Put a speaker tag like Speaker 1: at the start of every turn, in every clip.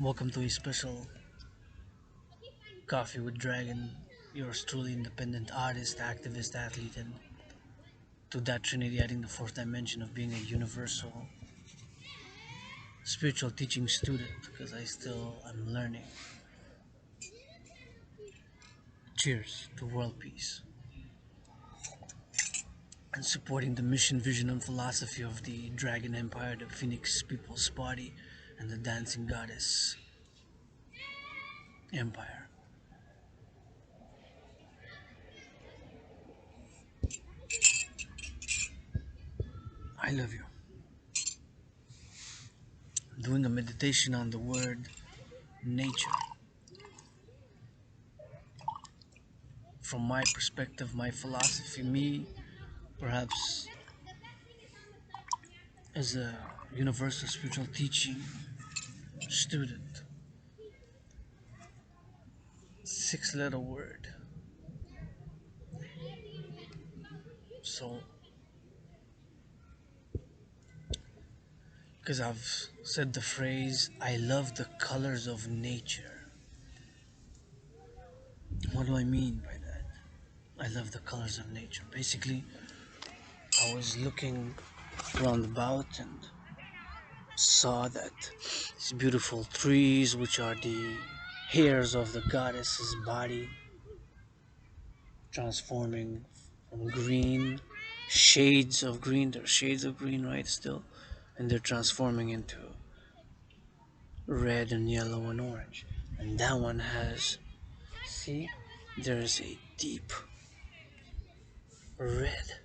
Speaker 1: Welcome to a special Coffee with Dragon, yours truly independent artist, activist, athlete, and to that trinity adding the fourth dimension of being a universal spiritual teaching student because I still am learning. Cheers to world peace and supporting the mission, vision, and philosophy of the Dragon Empire, the Phoenix People's Party, and the Dancing Goddess Empire. I love you. Doing a meditation on the word nature. From my perspective, my philosophy, me, perhaps as a universal spiritual teaching student, six-letter word. So, because I've said the phrase, I love the colors of nature. What do I mean by that? I love the colors of nature. Basically, I was looking roundabout and saw that these beautiful trees, which are the hairs of the goddess's body, transforming from green, shades of green, they're shades of green, right? Still, and they're transforming into red and yellow and orange. And that one has, see, there's a deep red.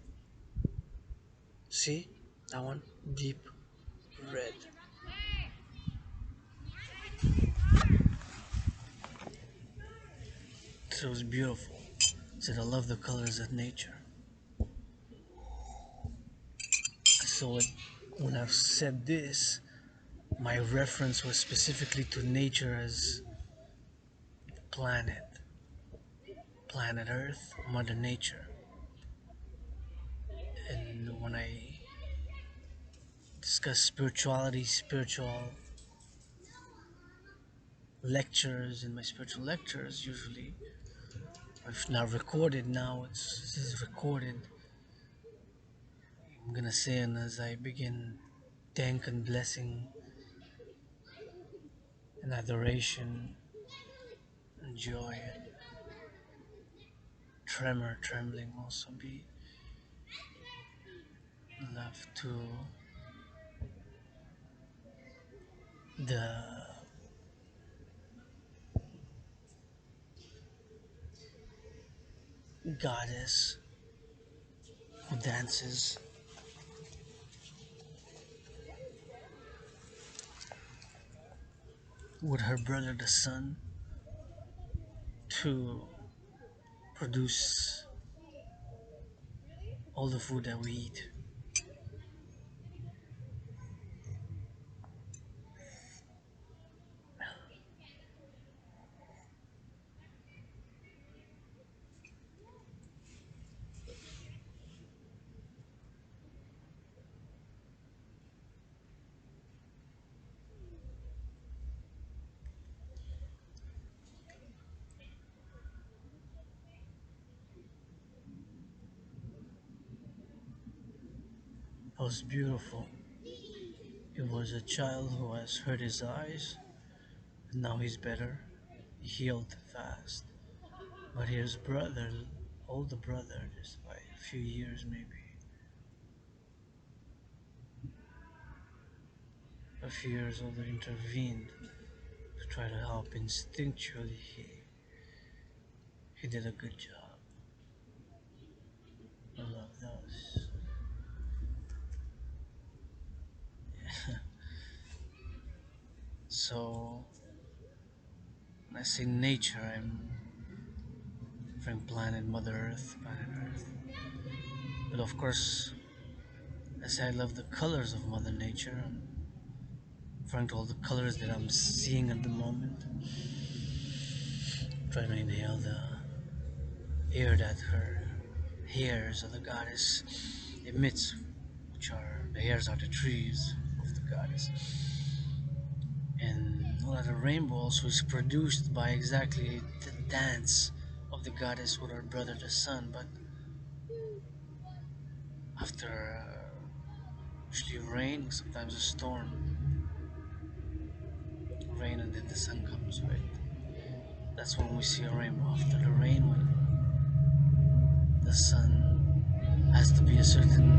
Speaker 1: See, that one, deep red. So it's beautiful. Said I love the colors of nature. So when I've said this, my reference was specifically to nature as planet, planet Earth, Mother Nature. And when I discuss spirituality, spiritual lectures, in my spiritual lectures, usually, if not recorded now, this is recorded. I'm gonna say, and as I begin thank and blessing and adoration and joy and trembling also be love to the goddess who dances with her brother the sun to produce all the food that we eat. It was beautiful. It was a child who has hurt his eyes, and now he's better. He healed fast. But his brother, older brother, just by a few years maybe, a few years older, intervened to try to help. Instinctually, he did a good job. I love those. So, when I say nature, I'm from planet Mother Earth, planet Earth. But of course, I say I love the colors of Mother Nature. I'm referring to all the colors that I'm seeing at the moment. Trying to inhale the air that her hairs of the goddess emits, which are the hairs are the trees of the goddess. And well, the rainbow also is produced by exactly the dance of the goddess with her brother the sun. But after usually rain, sometimes a storm, rain, and then the sun comes. Right, that's when we see a rainbow. After the rain, when the sun has to be a certain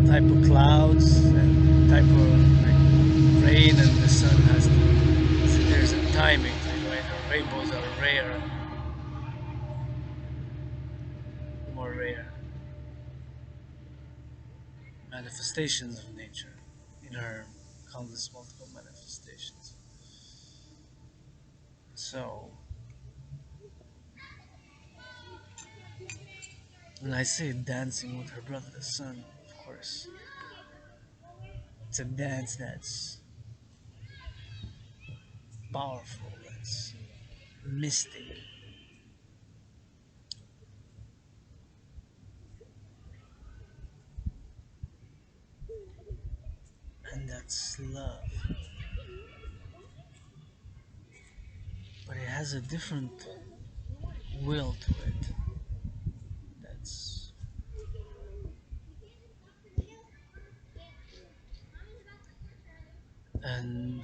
Speaker 1: type of clouds and type of like rain, and the sun has to. So there's a timing to it, right? Our rainbows are rare, more rare manifestations of nature in her countless multiple manifestations. So, when I say dancing with her brother the sun, of course, it's a dance that's powerful, that's mystic, and that's love. But it has a different will to it. That's and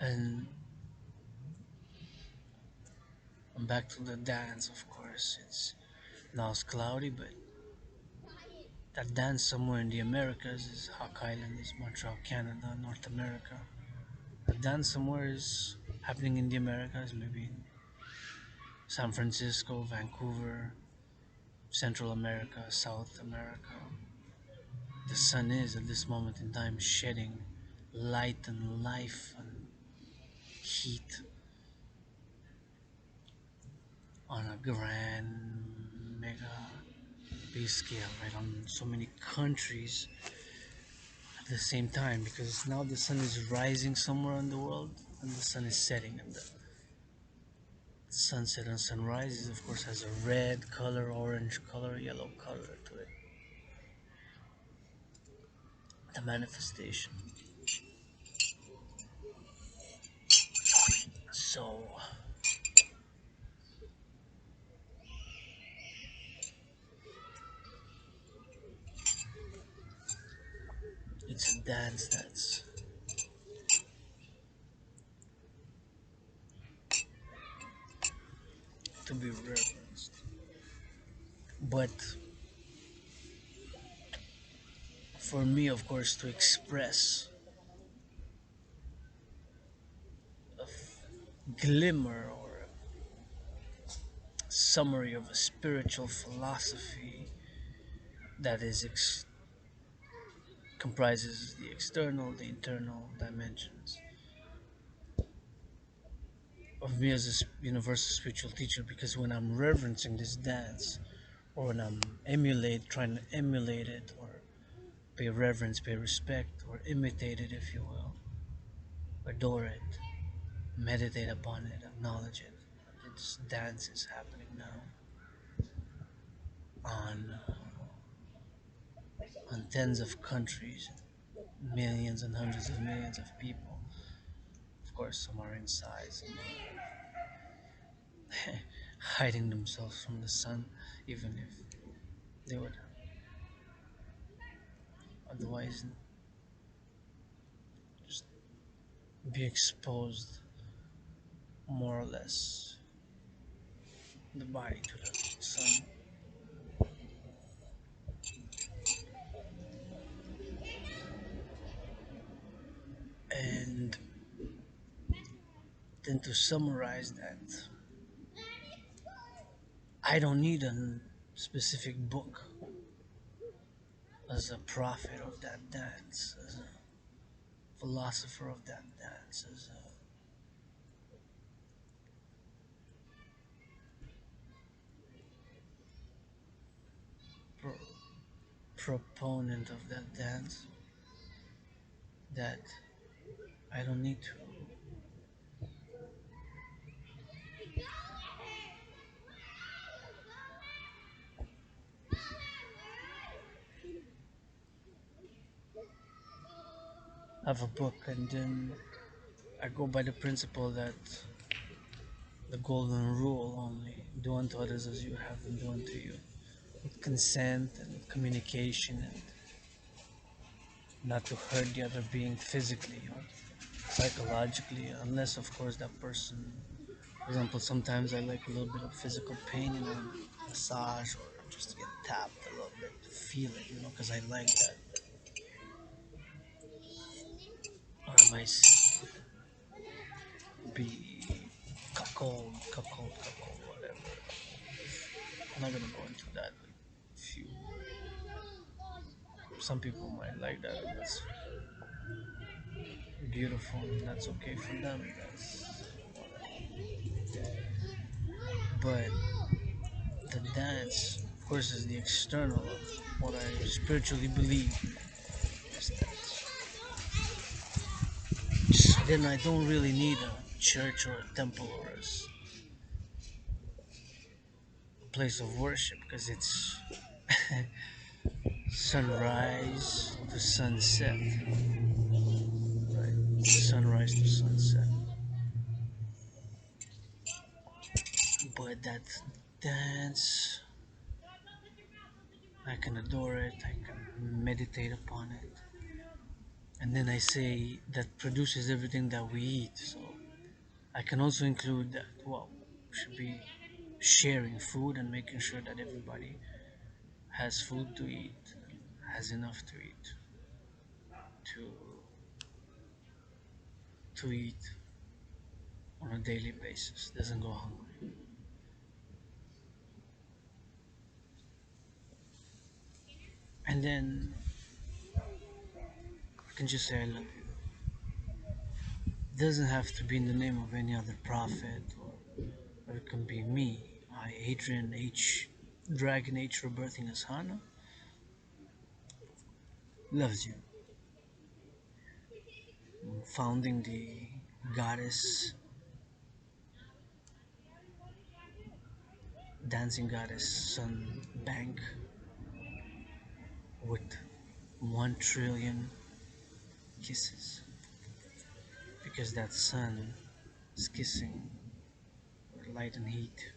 Speaker 1: and back to the dance. Of course, it's cloudy, but that dance somewhere in the Americas is Hawk Island, is Montreal, Canada, North America. The dance somewhere is happening in the Americas, maybe in San Francisco, Vancouver, Central America, South America. The sun is at this moment in time shedding light and life and heat on a grand mega big scale, right? On so many countries at the same time, because now the sun is rising somewhere in the world and the sun is setting, and the sunset and sunrise is, of course, has a red color, orange color, yellow color to it. The manifestation. So it's a dance that's to be reverenced. But for me, of course, to express a glimmer or a summary of a spiritual philosophy that comprises the external, the internal dimensions of me as a universal spiritual teacher. Because when I'm reverencing this dance, or when I'm trying to emulate it, or pay reverence, pay respect, or imitate it, if you will, adore it, meditate upon it, acknowledge it. This dance is happening now on tens of countries, millions and hundreds of millions of people. Of course, some are inside, some are hiding themselves from the sun, even if they would otherwise just be exposed more or less the body to the sun. And then to summarize that, I don't need a specific book as a prophet of that dance, as a philosopher of that dance, as a pro- proponent of that dance that I don't need to have a book, and then I go by the principle that the golden rule only: do unto others as you have them do unto you. With consent and communication, and not to hurt the other being physically or psychologically, unless, of course, that person. For example, sometimes I like a little bit of physical pain, massage, or just to get tapped a little bit, to feel it, because I like that. Or I might be cuckold, whatever. I'm not gonna go into that. Like, if you, some people might like that, and that's beautiful, and that's okay for them. But the dance, of course, is the external of what I spiritually believe is dance. Then I don't really need a church or a temple or a place of worship, because it's sunrise to sunset, right? Sunrise to sunset. But that dance, I can adore it, I can meditate upon it. And then I say that produces everything that we eat. So I can also include that, well, we should be sharing food and making sure that everybody has food to eat, has enough to eat, to eat on a daily basis, doesn't go hungry. And then I can just say I love you. It doesn't have to be in the name of any other prophet, or it can be me. Adrian h.dragan rebirthing as Hana loves you. Founding the goddess, dancing goddess sun bank with 1 trillion kisses, because that sun is kissing with light and heat.